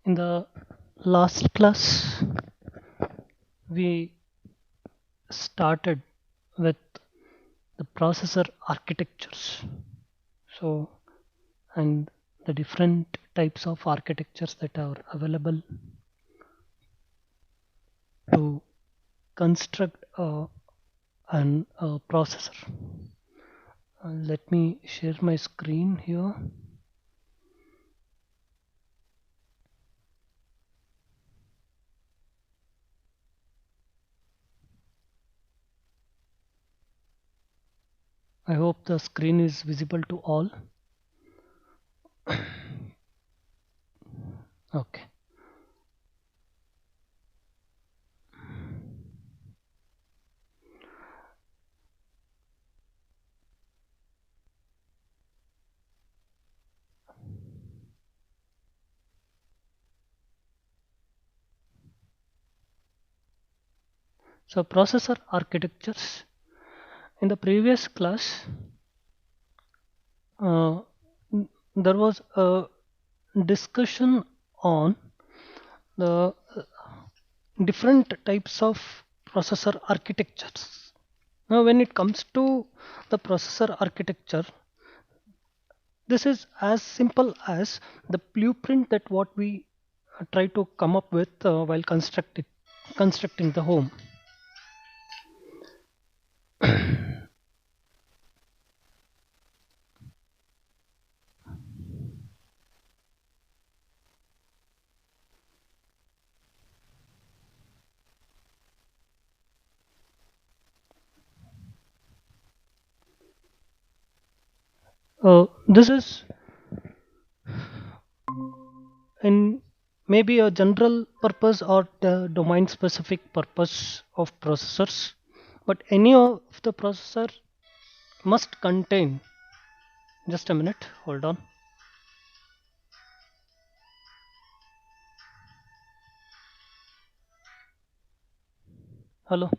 In the last class, we started with the processor architectures. So, and the different types of architectures that are available to construct a processor. Let me share my screen here. I hope the screen is visible to all. Okay. So processor architectures. In the previous class, uh, there was a discussion on the different types of processor architectures. Now, when it comes to the processor architecture, this is as simple as the blueprint that what we try to come up with while constructing the home. This is in maybe a general purpose or the domain specific purpose of processors, but any of the processor must contain, just a minute, hold on. Hello.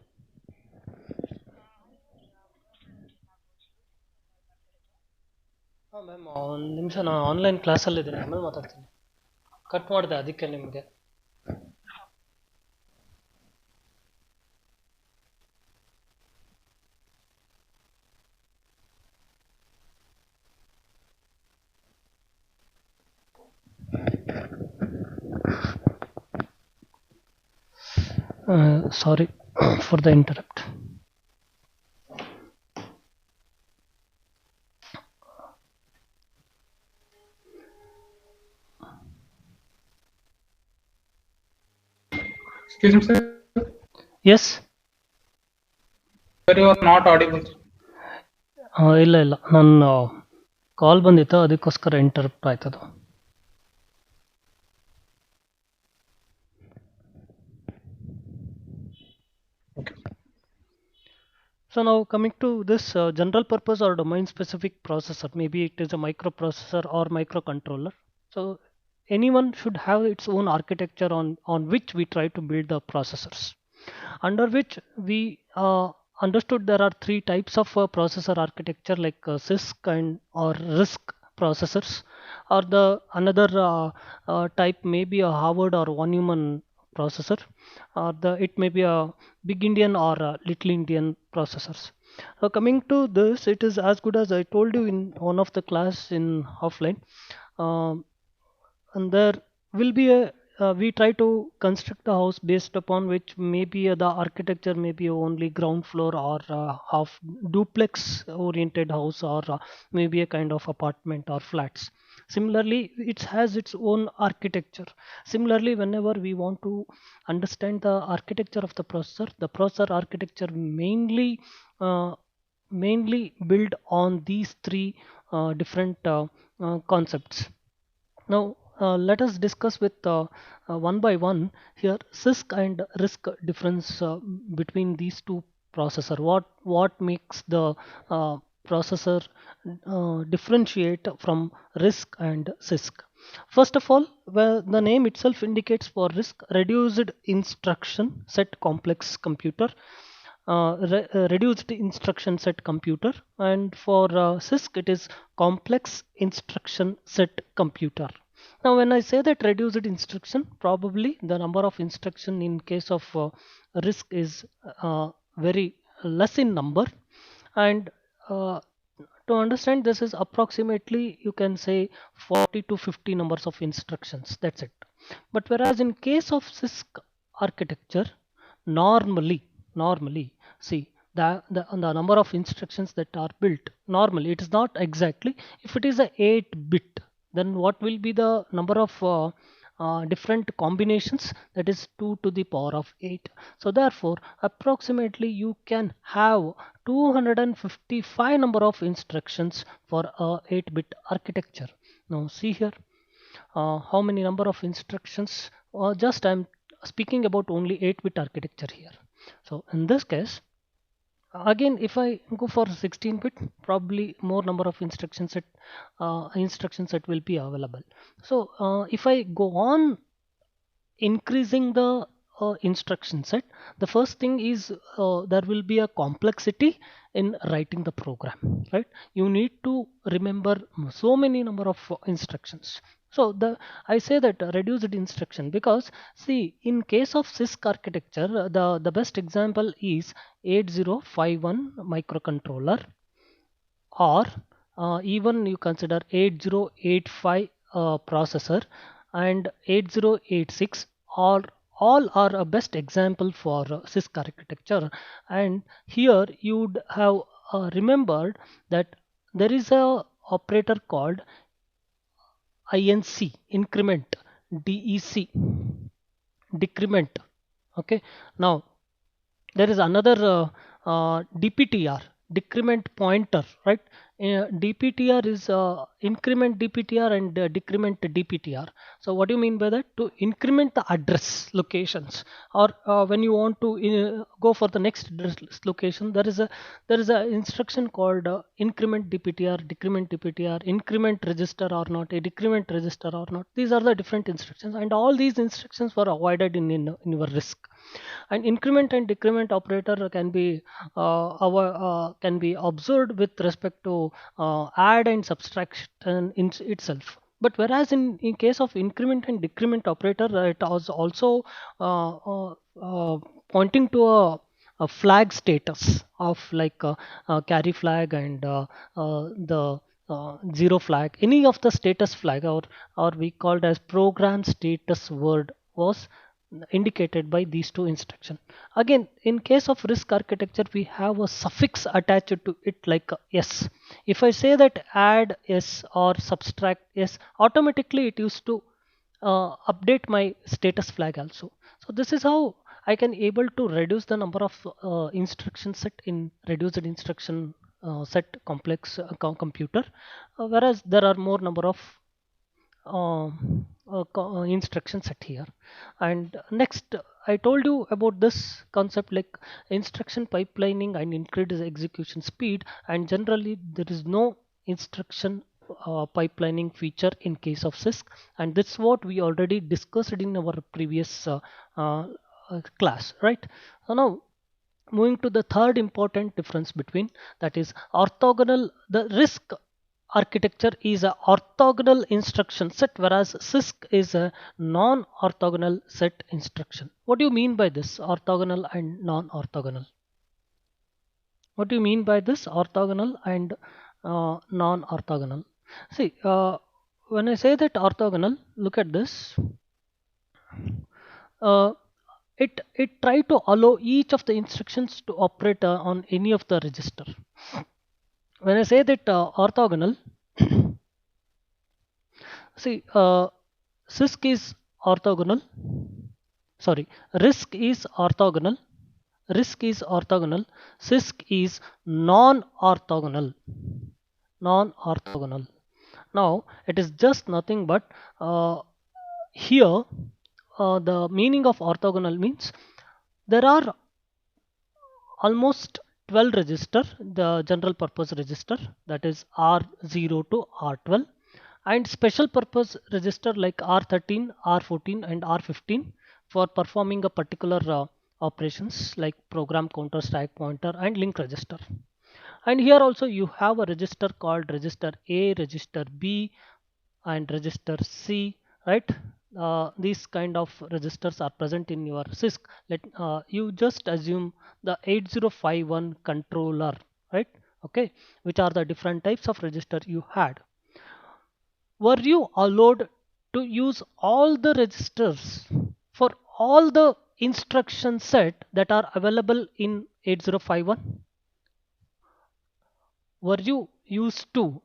Ma'am ಒಂದು ನಿಮಿಷ ನಾನು online ಕ್ಲಾಸಲ್ಲಿ ಇದ್ದೀನಿ, ಆಮೇಲೆ ಮಾತಾಡ್ತೀನಿ. Cut ಮಾಡಿದೆ ಅದಕ್ಕೆ ನಿಮಗೆ. Sorry for the interrupt. Excuse me, sir. Yes. Sir, you are not audible. ಇಲ್ಲ ಇಲ್ಲ, ನನ್ನ ಕಾಲ್ ಬಂದಿತ್ತು ಅದಕ್ಕೋಸ್ಕರ interrupt ಆಯ್ತದು. Okay. So now coming to this general purpose or domain specific processor, maybe it is a microprocessor or microcontroller. So anyone should have its own architecture on which we try to build the processors, under which we understood there are three types of processor architecture, like CISC and or RISC processors, or the another type may be a Harvard or one human processor, or the it may be a big Indian or a little Indian processors. So coming to this, it is as good as I told you in one of the class in offline. Um, and there will be a we try to construct a house based upon which maybe the architecture may be only ground floor or half duplex oriented house, or maybe a kind of apartment or flats. Similarly, it has its own architecture. Similarly, whenever we want to understand the architecture of the processor architecture uh, mainly build on these three different concepts. Now, let us discuss with one by one here CISC and RISC difference between these two processor. What makes the processor differentiate from RISC and CISC? First of all, well, the name itself indicates for RISC, reduced instruction set complex computer. Reduced instruction set computer, and for CISC it is complex instruction set computer. Now when I say that reduced instruction, probably the number of instruction in case of RISC is very less in number, and uh, to understand this is approximately, you can say, 40 to 50 numbers of instructions, that's it. But whereas in case of CISC architecture, normally see the number of instructions that are built, normally it is not exactly, if it is a 8 bit, then what will be the number of different combinations, that is 2 to the power of 8. So therefore approximately you can have 255 number of instructions for a 8-bit architecture. Now see here, how many number of instructions, just I'm speaking about only 8-bit architecture here. So in this case, again if I go for 16-bit, probably more number of instruction set will be available. So if I go on increasing the instruction set, the first thing is there will be a complexity in writing the program, right? You need to remember so many number of instructions. So I say that reduced instruction, because see, in case of CISC architecture, the best example is 8051 microcontroller, or even you consider 8085 processor, and 8086, or all are a best example for CISC architecture. And here you would have remembered that there is a operator called INC, increment, DEC, decrement. Okay, now there is another DPTR, decrement pointer, right? DPTR is increment DPTR and decrement DPTR. So what do you mean by that? To increment the address locations, or when you want to go for the next address location, there is a instruction called increment DPTR, decrement DPTR, increment register or not, a decrement register or not. These are the different instructions, and all these instructions were avoided in your RISC. And increment and decrement operator can be observed with respect to add and subtraction in itself. But whereas in case of increment and decrement operator, it was also uh, uh, pointing to a flag status of like carry flag and the zero flag, any of the status flag, or we called as program status word, was indicated by these two instructions. Again, in case of RISC architecture, we have a suffix attached to it, like s. If I say that add s or subtract s, automatically it used to update my status flag also. So this is how I can able to reduce the number of instruction set in reduced instruction set complex computer, whereas there are more number of instruction set here. And next, I told you about this concept like instruction pipelining and increased execution speed, and generally there is no instruction pipelining feature in case of CISC, and that's what we already discussed in our previous class, right? So now moving to the third important difference between, that is orthogonal. The RISC architecture is a orthogonal instruction set, whereas CISC is a non-orthogonal set instruction. What do you mean by this orthogonal and non-orthogonal? What do you mean by this orthogonal and non-orthogonal? See, when I say that orthogonal, look at this. Uh, it try to allow each of the instructions to operate on any of the register. When I say that orthogonal, see, CISC is orthogonal. Sorry, RISC is orthogonal. RISC is orthogonal. CISC is non-orthogonal. Non-orthogonal. Now, it is just nothing but here the meaning of orthogonal means there are almost 12 register, the general purpose register, that is R0 to R12, and special purpose register like R13, R14 and R15 for performing a particular operations like program counter, stack pointer and link register. And here also you have a register called register A, register B, and register C, right? These kind of registers are present in your CISC. You just assume the 8051 controller, right? Okay, which are the different types of register you had. Were you allowed to use all the registers for all the instruction set that are available in 8051? Were you used to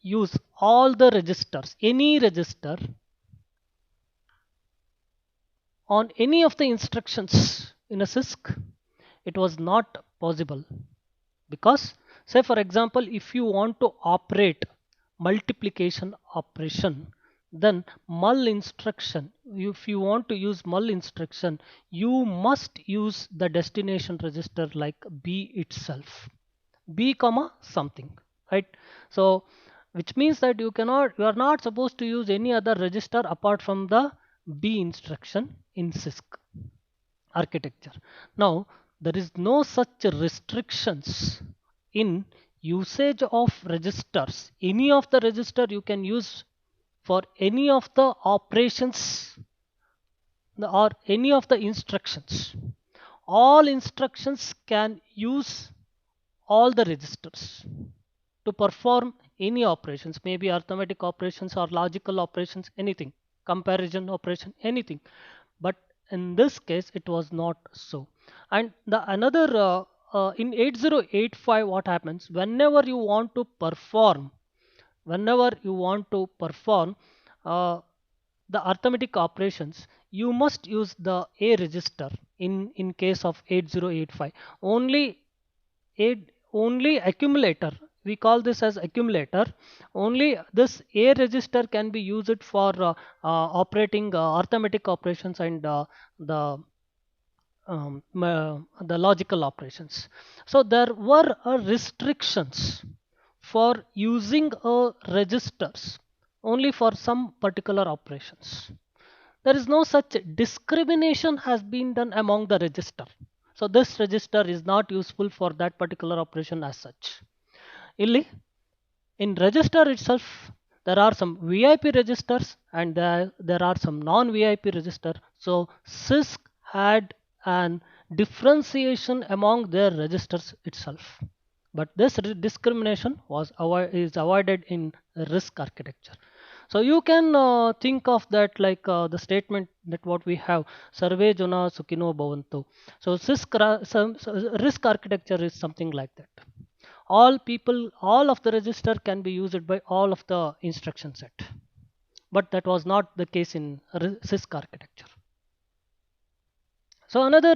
use all the registers, any register on any of the instructions in a CISC? It was not possible because, say for example, if you want to operate multiplication operation, then mul instruction, if you want to use mul instruction, you must use the destination register like B itself, B comma something, right? So which means that you are not supposed to use any other register apart from the B instruction in CISC architecture. Now there is no such restrictions in usage of registers. Any of the register you can use for any of the operations or any of the instructions. All instructions can use all the registers to perform any operations, maybe arithmetic operations or logical operations, anything, comparison operation, anything. But in this case it was not so. And the another in 8085, what happens whenever you want to perform, whenever you want to perform uh, the arithmetic operations, you must use the A register in case of 8085. Only only accumulator, we call this as accumulator, only this A register can be used for operating arithmetic operations and the logical operations. So there were restrictions for using registers only for some particular operations. There is no such discrimination has been done among the register. So this register is not useful for that particular operation as such. In register itself, there are some VIP registers and there are some non-VIP register. So CISC had an differentiation among their registers itself. But this discrimination is avoided in RISC architecture. So you can think of that like the statement that what we have, Sarve Jana Sukhino Bhavantu. So RISC architecture is something like that. All people, all of the register can be used by all of the instruction set. But that was not the case in CISC architecture. So another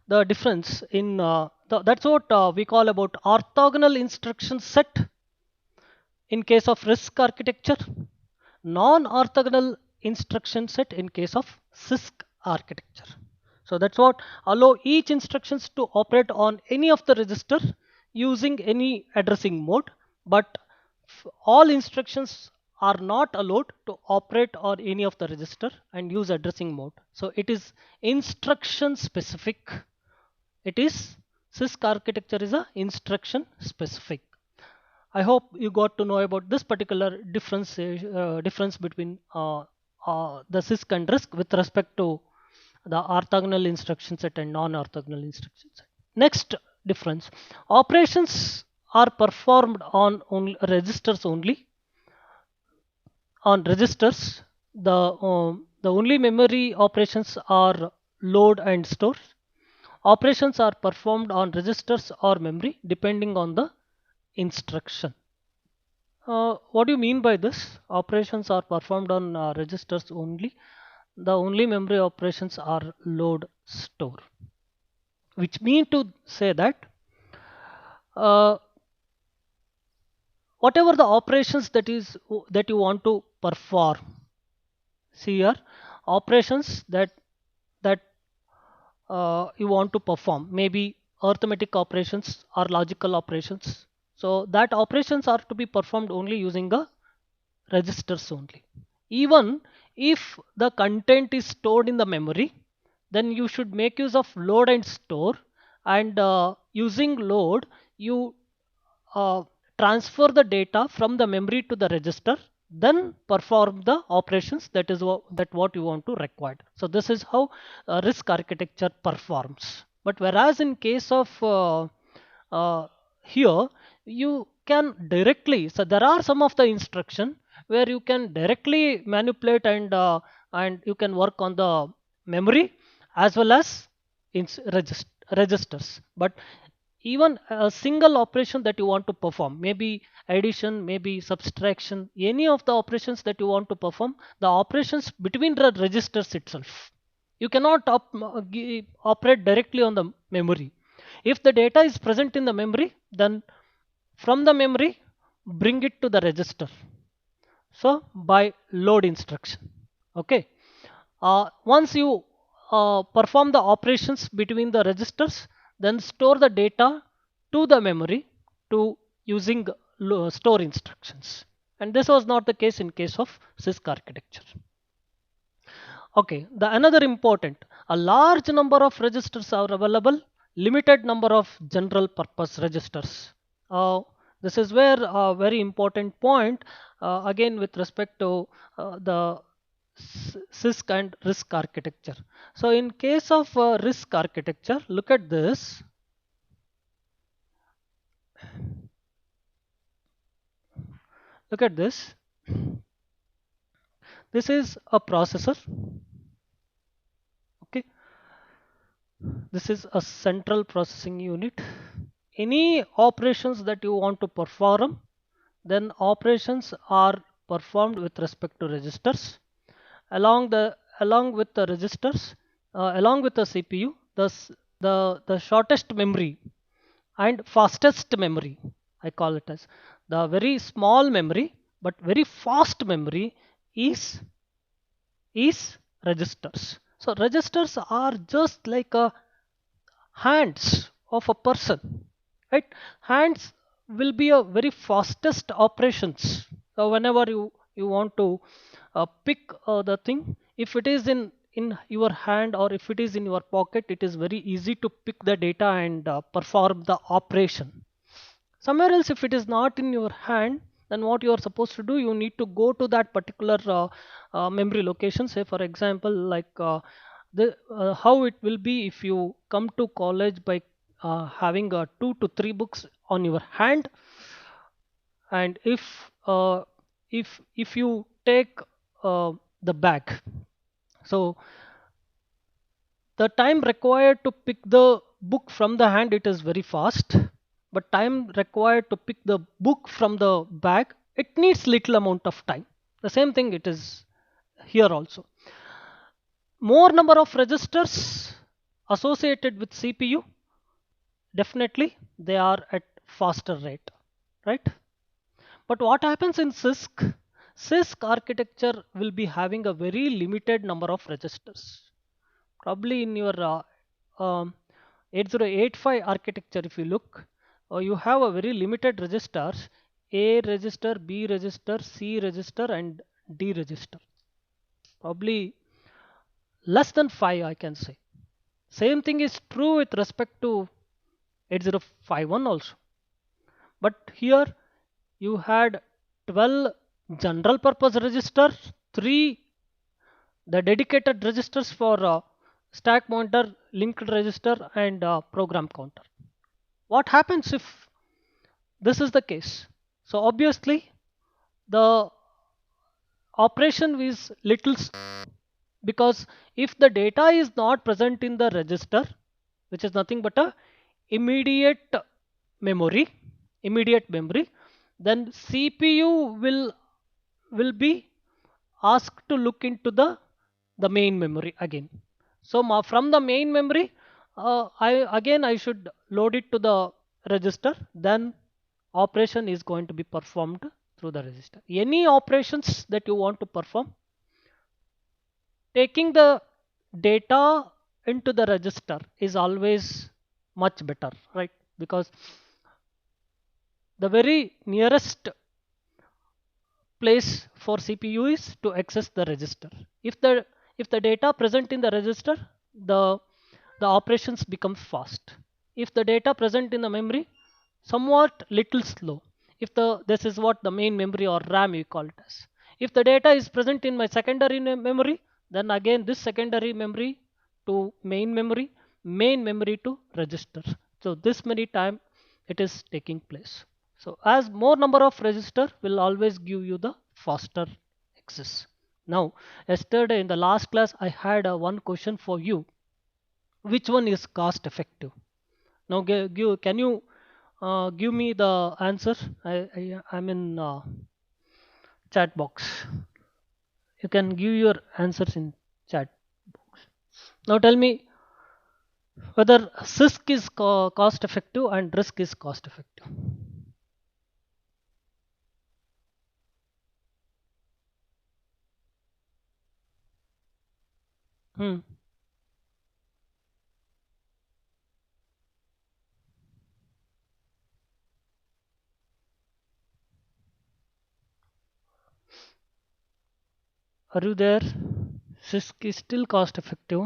the difference in that's what we call about orthogonal instruction set in case of RISC architecture, non-orthogonal instruction set in case of CISC architecture. So that's what allow each instructions to operate on any of the register using any addressing mode, but all instructions are not allowed to operate on any of the register and use addressing mode. So it is instruction specific. It is CISC architecture is a instruction specific. I hope you got to know about this particular difference between the CISC and RISC with respect to the orthogonal instruction set and non-orthogonal instruction set. Next difference: operations are performed on only registers only. On registers, the only memory operations are load and store. Operations are performed on registers or memory depending on the instruction. What do you mean by this? Operations are performed on registers only. The only memory operations are load store, which mean to say that uh, whatever the operations that you want to perform, see here, operations that you want to perform, maybe arithmetic operations or logical operations. So that operations are to be performed only using the registers only. Even if the content is stored in the memory, then you should make use of load and store, and using load you uh, transfer the data from the memory to the register. then perform the operations that what you want to require. So this is how RISC architecture performs. But whereas in case of uh, here, you can directly, so there are some of the instruction where you can directly manipulate and you can work on the memory as well as in registers. But even a single operation that you want to perform, maybe addition, maybe subtraction, any of the operations that you want to perform, the operations between the registers itself, you cannot operate directly on the memory. If the data is present in the memory, then from the memory bring it to the register, so by load instruction. Okay, once you perform the operations between the registers, then store the data to the memory to using store instructions. And this was not the case in case of CISC architecture. Okay, the another important, a large number of registers are available, limited number of general purpose registers. This is where a very important point, again with respect to the CISC and RISC architecture. So in case of RISC architecture, look at this. Look at this. This is a processor. Okay, this is a central processing unit. Any operations that you want to perform, then operations are performed with respect to registers. Along with the registers, along with the CPU, the shortest memory and fastest memory, I call it as the very small memory but very fast memory is registers. So registers are just like a hands of a person, right? Hands will be a very fastest operations. So whenever you want to pick the thing, if it is in your hand or if it is in your pocket, it is very easy to pick the data and perform the operation. Somewhere else, if it is not in your hand, then what you are supposed to do, you need to go to that particular memory location. Say for example, like how it will be if you come to college by having 2 to 3 books on your hand, and if you take the bag, so the time required to pick the book from the hand, it is very fast, but time required to pick the book from the bag, it needs little amount of time. The same thing it is here also. More number of registers associated with CPU, definitely they are at faster rate, right? But what happens in CISC? CISC architecture will be having a very limited number of registers. Probably in your 8085 architecture, if you look, you have a very limited registers: A register, B register, C register, and D register. Probably less than 5, I can say. Same thing is true with respect to 8051 also. But here you had 12 general purpose registers, 3 the dedicated registers for stack pointer, linked register, and program counter. What happens if this is the case? So obviously the operation is little, because if the data is not present in the register, which is nothing but a immediate memory, then CPU will be asked to look into the main memory again. So from the main memory, I should load it to the register. Then operation is going to be performed through the register. Any operations that you want to perform, taking the data into the register is always much better, right? Because the very nearest place for CPU is to access the register. If the data present in the register, the operations become fast. If the data present in the memory, somewhat little slow. If this is what the main memory or RAM you call it as. If the data is present in my secondary memory, then again this secondary memory to main memory to register. So this many time it is taking place. So as more number of register will always give you the faster access. Now, yesterday in the last class I had one question for you: which one is cost effective? Now can you give me the answer? I'm in chat box. You can give your answers in chat box. Now tell me whether CISC is cost effective and RISC is cost effective. Hmm. Are you there? CISC is still cost effective.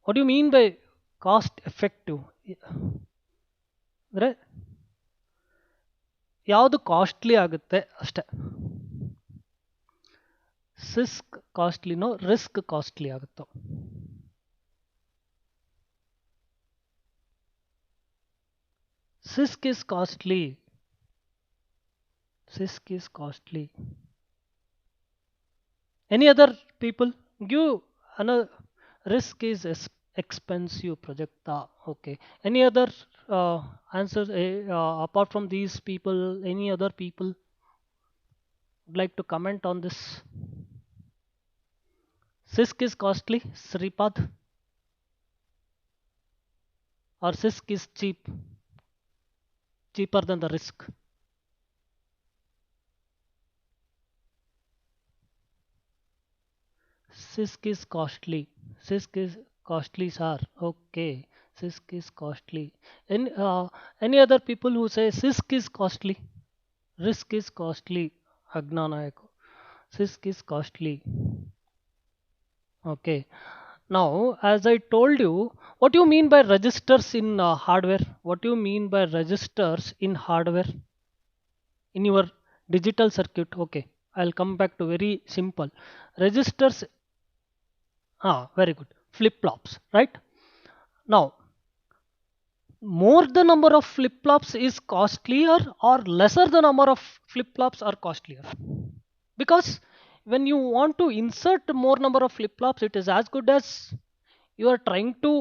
What do you mean by cost effective? ಅಂದ್ರೆ ಯಾವುದು costly ಆಗುತ್ತೆ ಅಷ್ಟೇ. ಸಿಸ್ಕ್ ಕಾಸ್ಟ್ಲಿನೋ risk costly ಆಗುತ್ತೋ? CISC is costly. CISC is costly. Any other people give another? Risk is expensive project. Okay. Any other answers apart from these people? Any other people would like to comment on this? CISC is costly, Sripad, or CISC is cheaper than the risk? CISC is costly. CISC is costly, sir. Okay. CISC is costly. Any other people who say CISC is costly? Risk is costly. Agnanayako. CISC is costly. Okay. Now, as I told you, what do you mean by registers in hardware? What do you mean by registers in hardware? In your digital circuit? Okay. I'll come back to very simple. Registers. Very good. Flip-flops, right? Now, more the number of flip-flops is costlier or lesser the number of flip-flops are costlier? Because when you want to insert more number of flip-flops, it is as good as you are trying to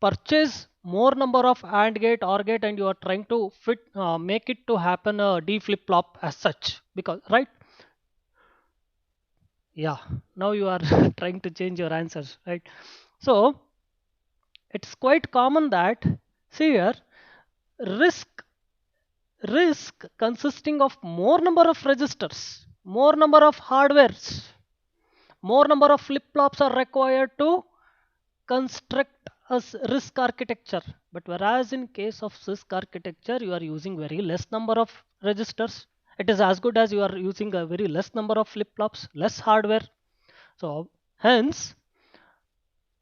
purchase more number of AND gate, OR gate, and you are trying to make it to happen a D flip-flop as such. Because, right? Yeah, now you are trying to change your answers, right? So it's quite common that, see here, risk risk consisting of more number of registers, more number of hardwares, more number of flip-flops are required to construct a risk architecture. But whereas in case of CISC architecture, you are using very less number of registers. It is as good as you are using a very less number of flip-flops, less hardware. So hence,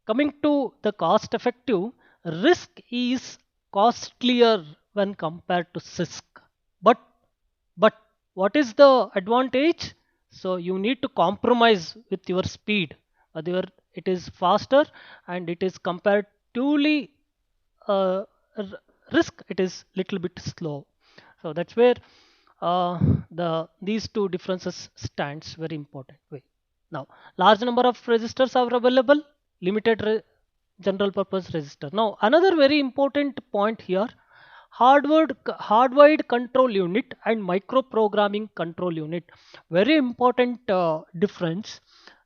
coming to the cost effective, risk is costlier when compared to CISC. But what is the advantage? So you need to compromise with your speed. Whether it is faster and it is comparatively uh, risk, it is little bit slow. So that's where these two differences stands very important way. Now, large number of registers are available, limited general purpose register. Now, another very important point here: hardwired control unit and microprogramming control unit. Very important difference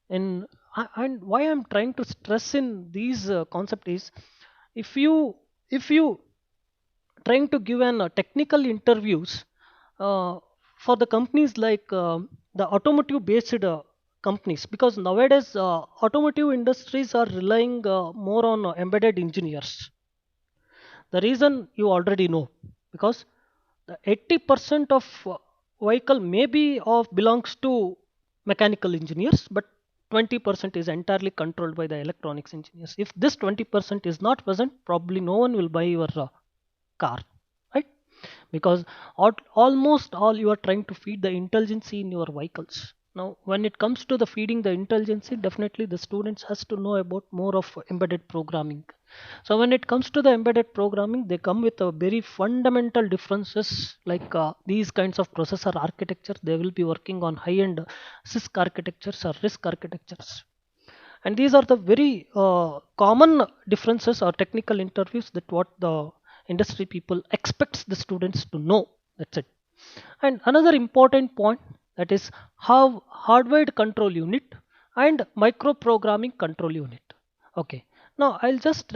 in. And why I'm trying to stress in these concept is, if you trying to give an technical interviews for the companies like the automotive based companies, because nowadays automotive industries are relying more on embedded engineers. The reason you already know, because the 80% of vehicle maybe of belongs to mechanical engineers, but 20% is entirely controlled by the electronics engineers. If this 20% is not present, probably no one will buy your car, right? because almost all you are trying to feed the intelligence in your vehicles. Now when it comes to the feeding the intelligence, definitely the students has to know about more of embedded programming. So when it comes to the embedded programming, they come with a very fundamental differences, like these kinds of processor architecture. They will be working on high end CISC architectures or RISC architectures, and these are the very common differences or technical interviews that what the industry people expects the students to know. That's it. And another important point, that is how hardwired control unit and microprogramming control unit. Okay, now I'll just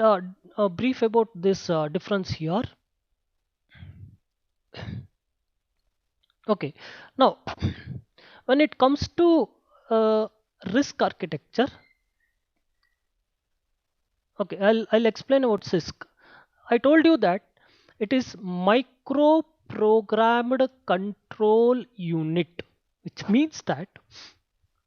brief about this difference here. Okay, now when it comes to RISC architecture, okay, I'll explain about CISC. I told you that it is micro programmed control unit, which means that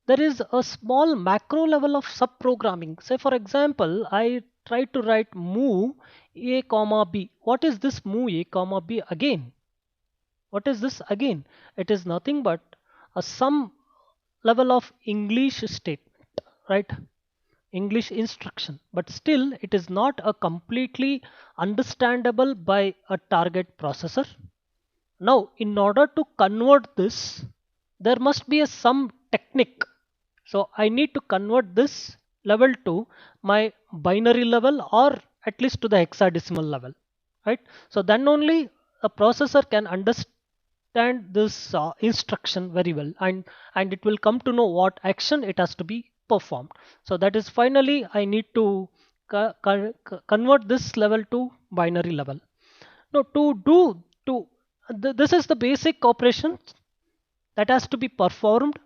there is a small macro level of subprogramming. Say for example, I try to write move a comma b. What is this move a comma b again? What is this again? It is nothing but a some level of English statement, right? English instruction, but still it is not a completely understandable by a target processor. Now in order to convert this, there must be a some technique. So I need to convert this level to my binary level, or at least to the hexadecimal level, right? So then only a processor can understand this instruction very well, and it will come to know what action it has to be performed. So that is finally I need to convert this level to binary level. Now to do to this is the basic operation that has to be performed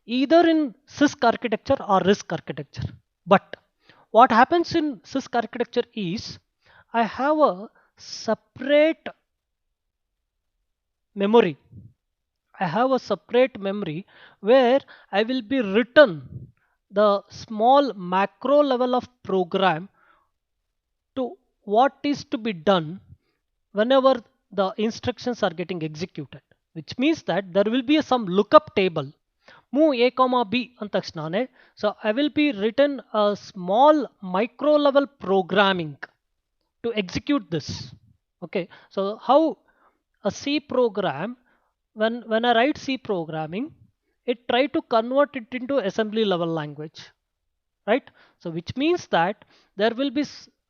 either in CISC architecture or RISC architecture. But what happens in CISC architecture is I have a separate memory. I have a separate memory where I will be written the small macro level of program to what is to be done whenever the instructions are getting executed, which means that there will be some lookup table move a comma b antakshane. So I will be written a small micro level programming to execute this. Okay, so how a C program, when I write C programming, it try to convert it into assembly level language, right? So which means that there will be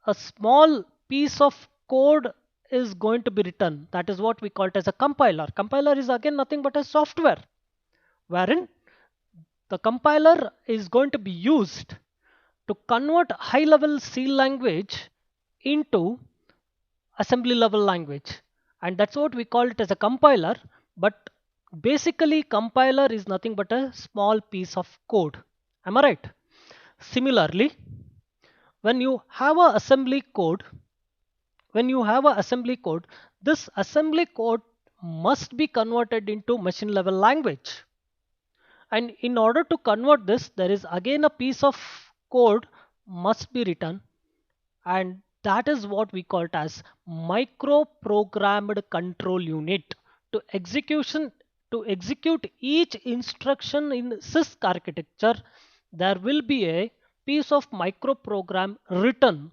a small piece of code is going to be written, that is what we call it as a compiler. Compiler is again nothing but a software wherein the compiler is going to be used to convert high level C language into assembly level language, and that's what we call it as a compiler. But basically compiler is nothing but a small piece of code. Am I right? Similarly, when you have a assembly code, this assembly code must be converted into machine level language. And in order to convert this, there is again a piece of code must be written, and that is what we call it as micro programmed control unit. To execute each instruction in CISC architecture, there will be a piece of micro program written.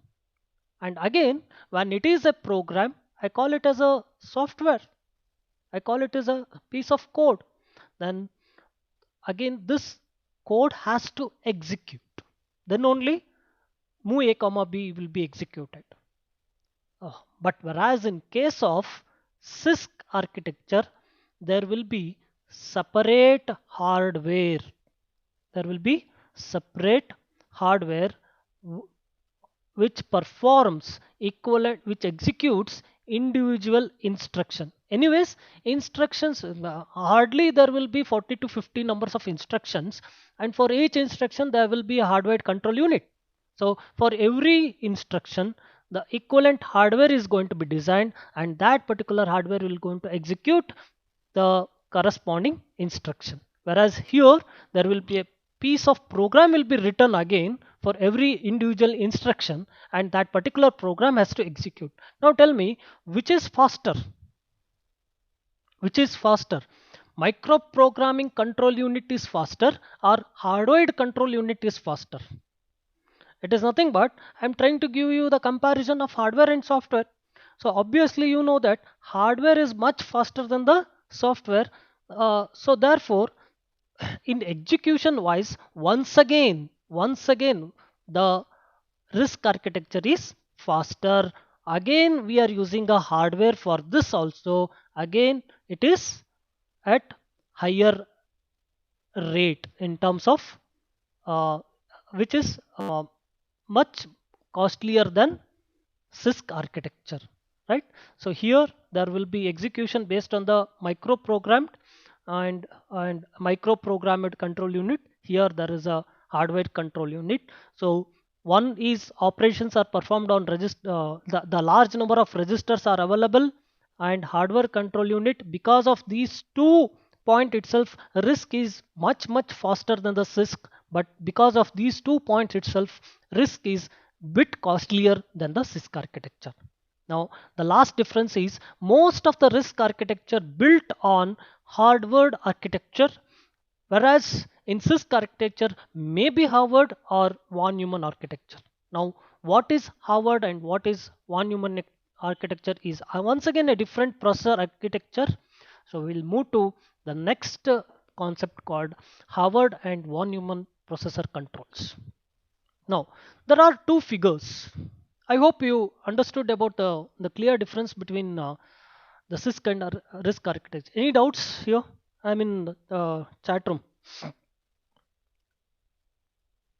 And again, when it is a program, I call it as a software, I call it as a piece of code. Then again this code has to execute, then only move a comma b will be executed. But whereas in case of CISC architecture, there will be separate hardware, there will be separate hardware which performs equivalent, which executes individual instruction. Anyways, instructions, hardly there will be 40 to 50 numbers of instructions, and for each instruction there will be a hardware control unit. So for every instruction the equivalent hardware is going to be designed, and that particular hardware will going to execute the corresponding instruction. Whereas here there will be a piece of program will be written again for every individual instruction, and that particular program has to execute. Now tell me, which is faster? Which is faster? Microprogramming control unit is faster or hardwired control unit is faster? It is nothing but I'm trying to give you the comparison of hardware and software. So obviously you know that hardware is much faster than the software. So therefore, in execution wise, once again, the RISC architecture is faster. Again, we are using a hardware for this also. Again, it is at higher rate in terms of uh, which is much costlier than CISC architecture, right? So here there will be execution based on the microprogrammed and microprogrammed control unit. Here there is a hardware control unit. So one is operations are performed on register. The large number of registers are available, and hardware control unit, because of these two point itself, RISC is much faster than the CISC. But because of these 2 points itself, RISC is bit costlier than the CISC architecture. Now, the last difference is most of the RISC architecture built on hardware architecture, whereas in CISC architecture may be Harvard or von Neumann architecture. Now, what is Harvard and what is von Neumann architecture is once again a different processor architecture. So we'll move to the next concept called Harvard and von Neumann processor controls. Now, there are two figures. I hope you understood about the clear difference between the CISC and RISC architecture. Any doubts here? I'm in the chat room.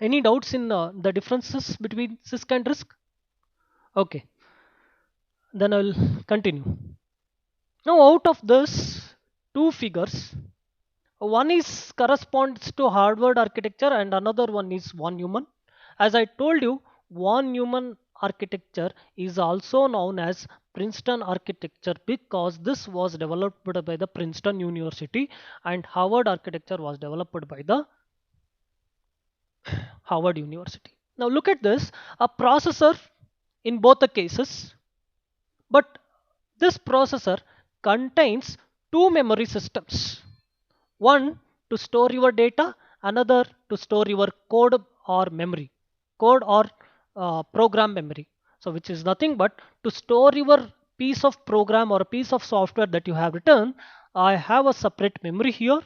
Any doubts in the differences between CISC and RISC? Okay, then I'll continue. Now, out of this two figures, one is corresponds to Harvard architecture and another one is von Neumann. As I told you, von Neumann architecture is also known as Princeton architecture because this was developed by the Princeton University, and Harvard architecture was developed by the Harvard University. Now look at this, a processor in both the cases, but this processor contains two memory systems. One to store your data, another to store your code or program memory. So which is nothing but to store your piece of program or a piece of software that you have written. I have a separate memory here,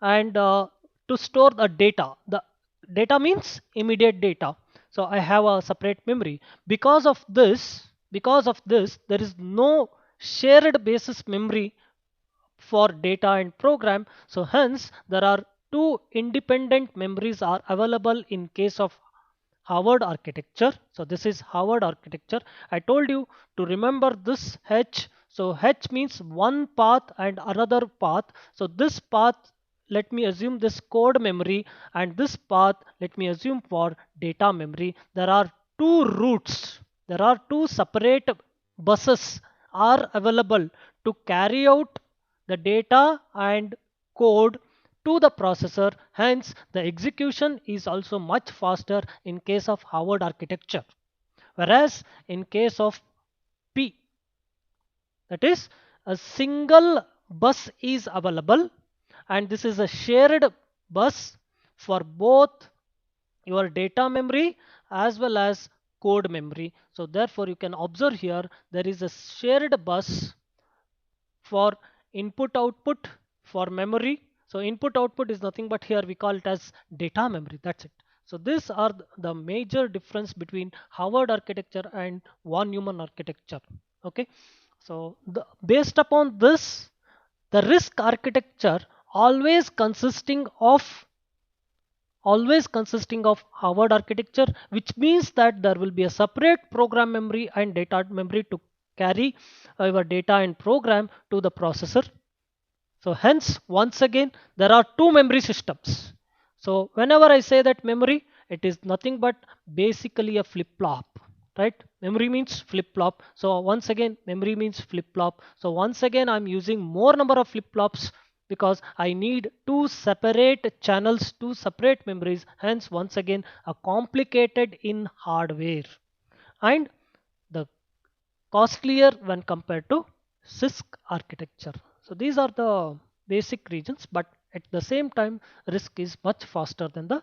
and to store the data. The data means immediate data. So I have a separate memory. Because of this, there is no shared basis memory for data and program. So hence there are two independent memories are available in case of Harvard architecture. So this is Harvard architecture. I told you to remember this H. So H means one path and another path. So this path, let me assume this code memory, and this path let me assume for data memory. There are two routes. There are two separate buses are available to carry out the data and code to the processor. Hence, the execution is also much faster in case of Harvard architecture. Whereas in case of P, that is a single bus is available, and this is a shared bus for both your data memory as well as code memory. So therefore you can observe here there is a shared bus for input output for memory. So input output is nothing but here we call it as data memory. That's it. So these are the major difference between Harvard architecture and von Neumann architecture. Okay. So based upon this, the RISC architecture always consisting of Harvard architecture, which means that there will be a separate program memory and data memory to carry your data and program to the processor. So hence, once again, there are two memory systems. So whenever I say that memory, it is nothing but basically a flip-flop, right? Memory means flip-flop. So once again, memory means flip-flop. So once again, I'm using more number of flip-flops because I need two separate channels, two separate memories. Hence, once again, a complicated in hardware and the costlier when compared to CISC architecture. So these are the basic regions, but at the same time, risk is much faster than the.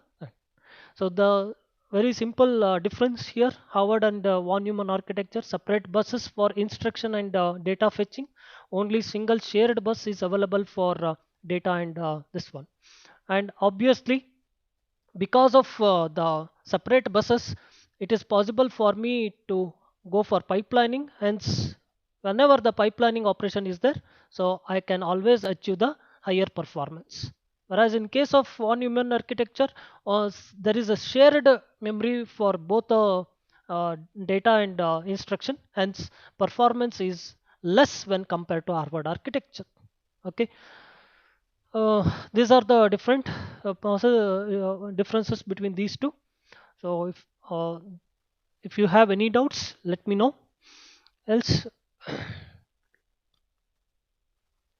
So the very simple difference here, Howard and von Neumann architecture, separate buses for instruction and data fetching. Only single shared bus is available for data and this one. And obviously, because of the separate buses, it is possible for me to go for pipelining. Hence, whenever the pipelining operation is there, so I can always achieve the higher performance. Whereas in case of one human architecture, there is a shared memory for both data and instruction. Hence, performance is less when compared to Harvard architecture. Okay. These are the different differences between these two. So if you have any doubts, let me know. Else,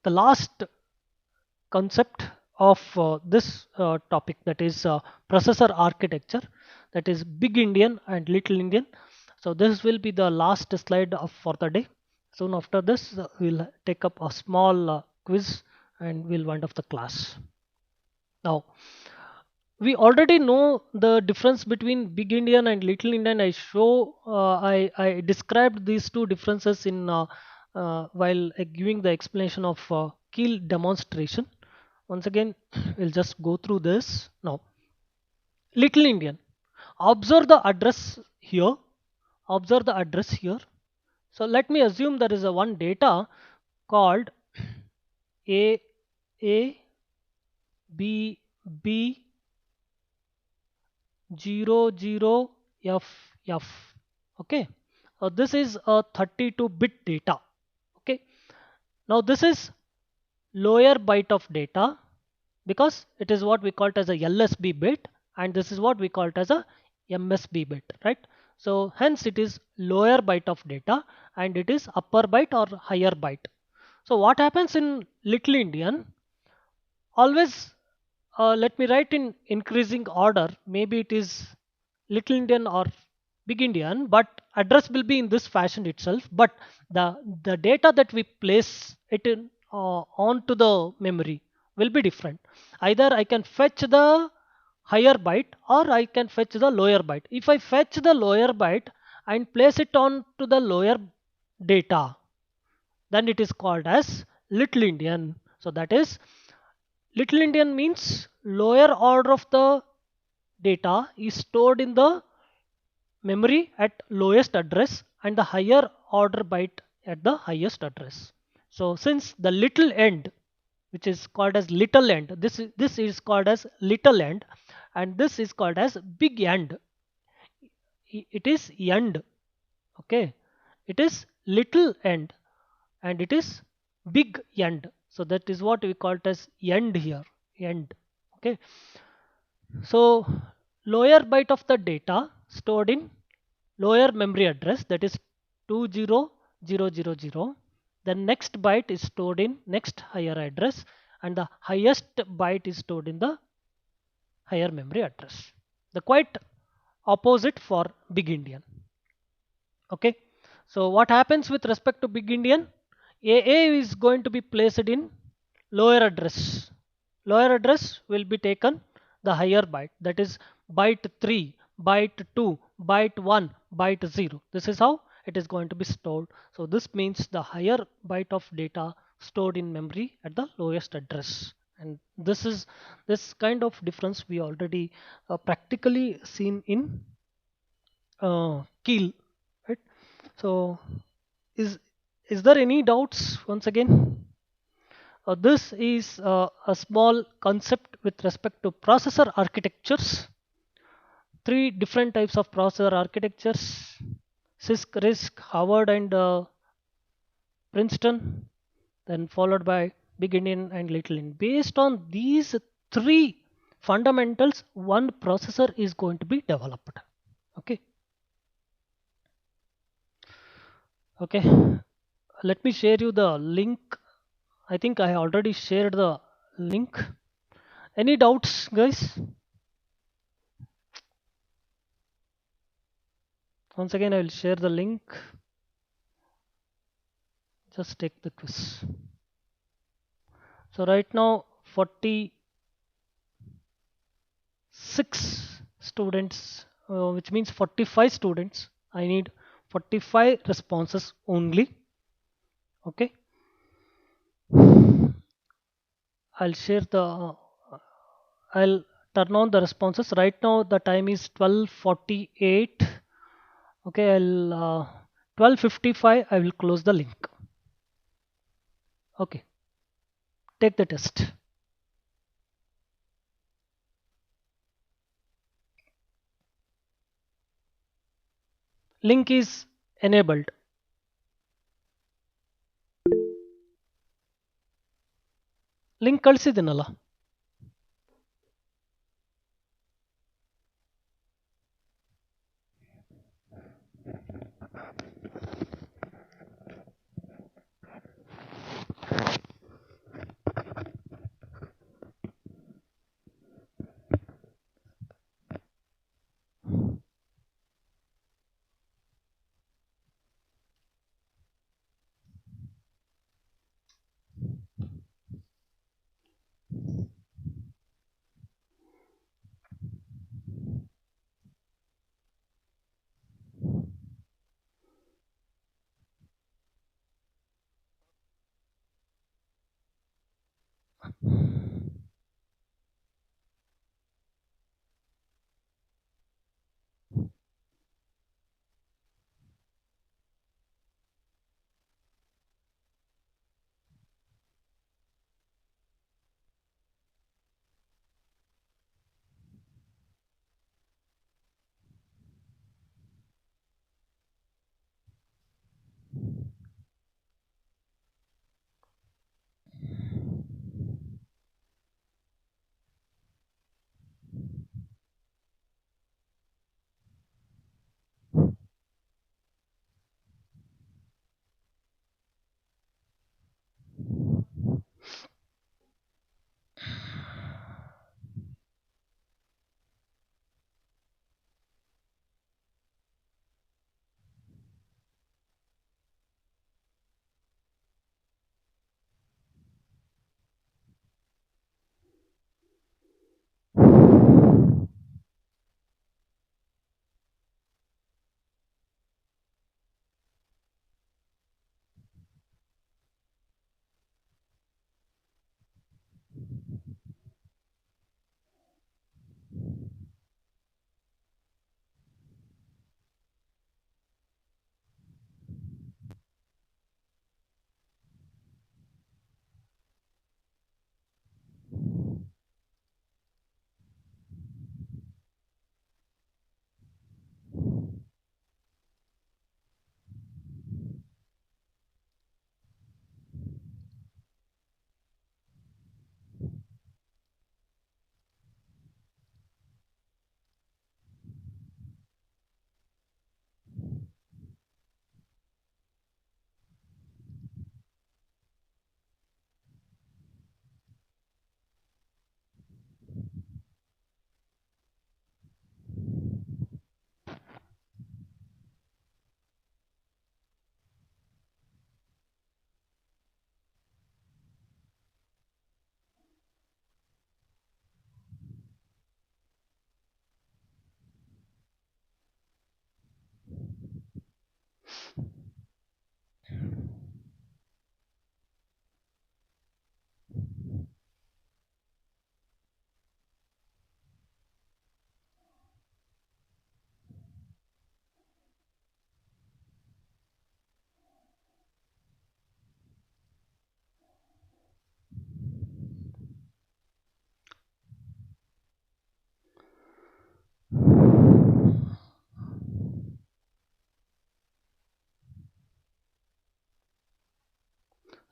the last concept of this topic, that is processor architecture, that is big Indian and little Indian. So this will be the last slide for the day. Soon after this, we'll take up a small quiz and we'll wind up the class. Now, we already know the difference between big Indian and little Indian. I described these two differences in while giving the explanation of keel demonstration. Once again, we'll just go through this now. Little Indian, observe the address here. Observe the address here. So let me assume there is a one data called a b b 00ff. Okay, this is a 32-bit data. Okay, now this is lower byte of data because it is what we call it as a LSB bit, and this is what we call it as a MSB bit, right? So hence it is lower byte of data and it is upper byte or higher byte. So what happens in little Indian, always let me write in increasing order. Maybe it is little Indian or big Indian, but address will be in this fashion itself. But the data that we place it in onto the memory will be different. Either I can fetch the higher byte or I can fetch the lower byte. If I fetch the lower byte and place it on to the lower data, then it is called as little Indian. So that is, little Indian means lower order of the data is stored in the memory at lowest address and the higher order byte at the highest address. So since the little end, which is called as little end, this is called as little end, and this is called as big end. It is end. Okay, it is little end and it is big end. So that is what we call it as end here. End. Okay. So lower byte of the data stored in lower memory address, that is 20000. The next byte is stored in next higher address and the highest byte is stored in the higher memory address. The quite opposite for big Indian. Okay. So what happens with respect to big Indian? AA is going to be placed in lower address. Lower address will be taken the higher byte, that is byte 3, byte 2, byte 1, byte 0. This is how it is going to be stored. So this means the higher byte of data stored in memory at the lowest address. And this kind of difference we already practically seen in keel, right? So is is there any doubts once again? This is a small concept with respect to processor architectures. Three different types of processor architectures: CISC, RISC, Harvard, and Princeton, then followed by Big Indian and Little Indian. Based on these three fundamentals, one processor is going to be developed. Okay. Okay. Let me share you the link. I think I already shared the link. Any doubts, guys? Once again, I will share the link. Just take the quiz. So right now 46 students, which means 45 students. I need 45 responses only. Okay, I'll share the. I'll turn on the responses. Right now the time is 12:48. Okay, I'll 12:55. I will close the link. Okay, take the test. Link is enabled. Link ಕಳಿಸಿದ್ದೀನಲ್ಲ.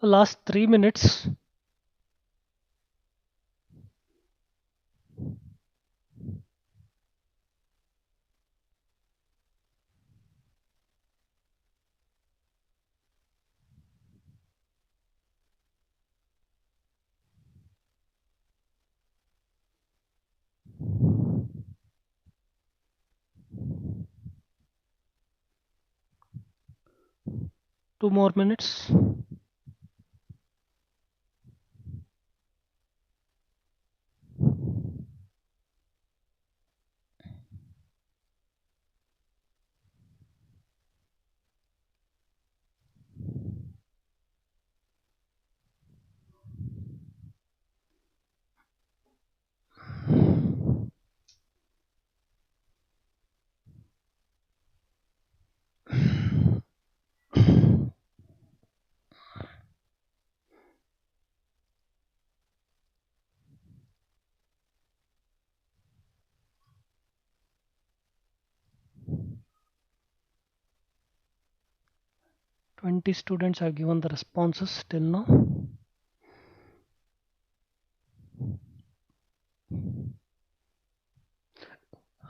Last 3 minutes. Two more minutes. 20 students have given the responses till now.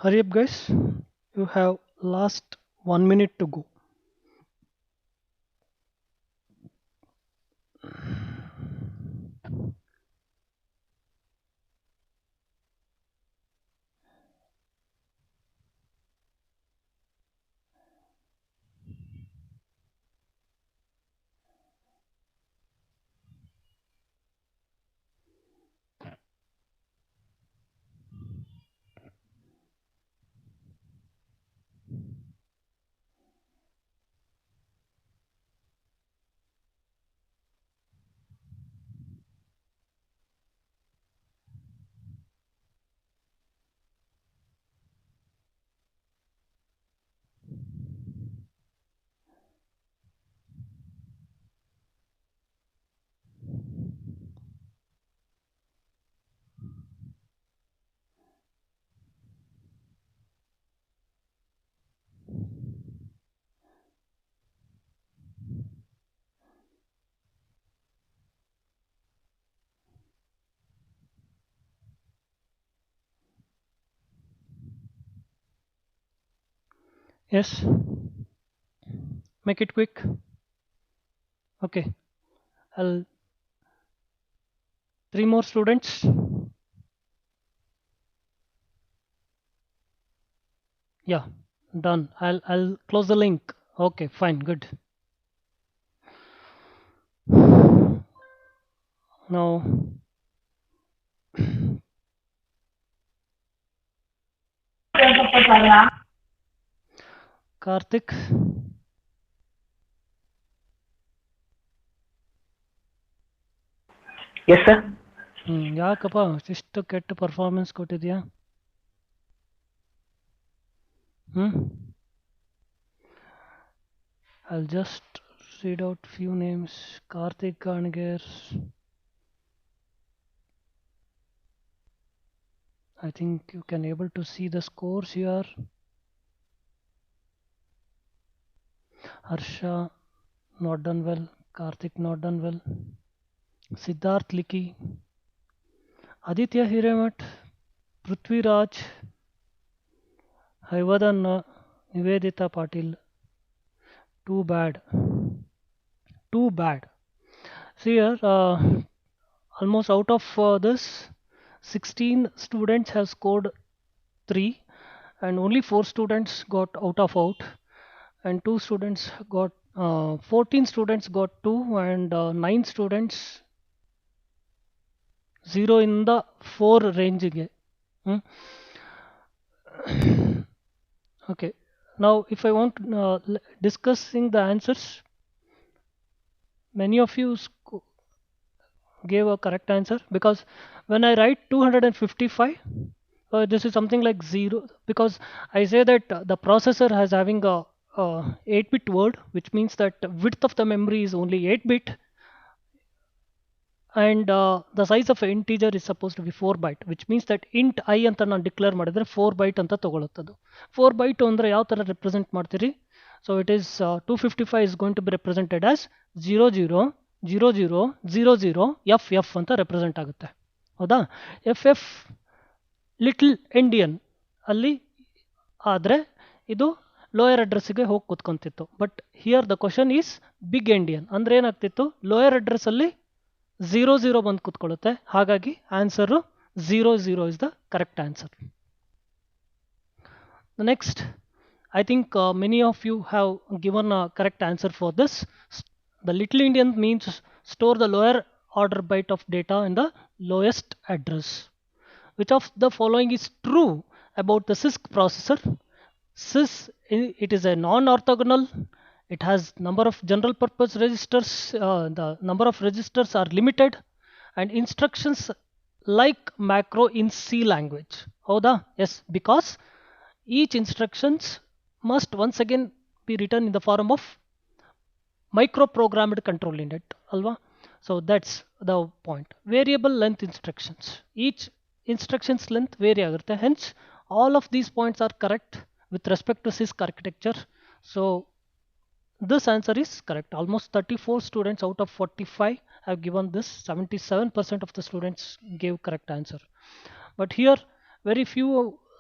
Hurry up, guys. You have last 1 minute to go. Yes, make it quick. Okay, I'll 3 more students. Yeah, done. I'll close the link. Okay, fine, good. Now, Karthik. Yes, sir. ಯಾಕಪ್ಪ ಇಷ್ಟು ಕೆಟ್ಟ performance ಕೊಟ್ಟಿದ್ಯಾ? I'll just read out few names. Karthik Ganagher. I think you can able to see the scores here. Harsha not done well. Karthik not done well. Siddharth Likhi. Aditya Hiremat. Prithviraj. Haivadan Nivedita Patil. Too bad. Too bad. See here, almost out of this, 16 students have scored 3, and only 4 students got out, and 2 students got 14 students got 2, and 9 students 0 in the 4 range. Okay, now if I want discussing the answers, many of you gave a correct answer, because when I write 255, this is something like 0, because I say that the processor has having a 8-bit word, which means that width of the memory is only 8-bit, and the size of an integer is supposed to be 4 byte, which means that int I ಅಂತ ನಾನು declare ಮಾಡಿದ್ರೆ 4 byte ಅಂತ ತಗೊಳುತ್ತದು. 4 byte ಅಂದರೆ ಯಾವ ಥರ represent ಮಾಡ್ತೀರಿ? So it is 255 is going to be represented as 000000 FF ಅಂತ represent ಆಗುತ್ತೆ. ಹೌದಾ? FF ಲಿಟಲ್ ಎಂಡಿಯನ್ ಅಲ್ಲಿ ಆದರೆ ಇದು ಲೋಯರ್ ಅಡ್ರೆಸ್ಸಿಗೆ ಹೋಗಿ ಕೂತ್ಕೊಂತಿತ್ತು. But here the question is big endian ಅಂದರೆ ಏನಾಗ್ತಿತ್ತು, ಲೋಯರ್ ಅಡ್ರೆಸ್ಸಲ್ಲಿ 00 ಬಂದು ಕೂತ್ಕೊಳ್ಳುತ್ತೆ. ಹಾಗಾಗಿ answer 00 is the correct answer. The next, I think many of you have given a correct answer for this. The little endian means store the lower order byte of data in the lowest address. Which of the following is true about the CISC processor? CISC, it is a non-orthogonal. It has number of general purpose registers. The number of registers are limited, and instructions like macro in C language. Howda? Yes, because each instructions must once again be written in the form of microprogrammed control unit. Alva? So that's the point. Variable length instructions. Each instructions length vary agutte. Hence, all of these points are correct with respect to CISC architecture. So this answer is correct. Almost 34 students out of 45 have given this. 77% of the students gave correct answer. But here, very few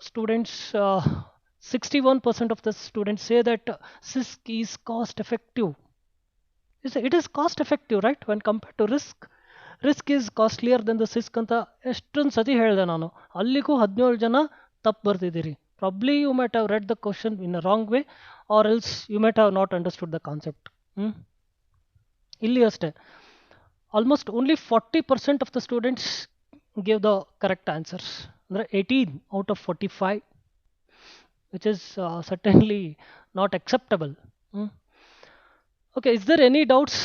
students, 61% of the students say that CISC is cost effective. It is cost effective, right? When compared to risk is costlier than the CISC ಅಂತ ಎಷ್ಟೊಂದು ಸತಿ ಹೇಳಿದೆ ನಾನು. ಅಲ್ಲಿಗೂ 17 ಜನ ತಪ್ಪು ಬರ್ತಿದ್ದೀರಿ. Probably you might have read the question in a wrong way, or else you might have not understood the concept. ಇಲ್ಲಿ ಅಷ್ಟೇ, almost only 40% of the students give the correct answers, ಅಂದರೆ 18 out of 45, which is certainly not acceptable. Okay, is there any doubts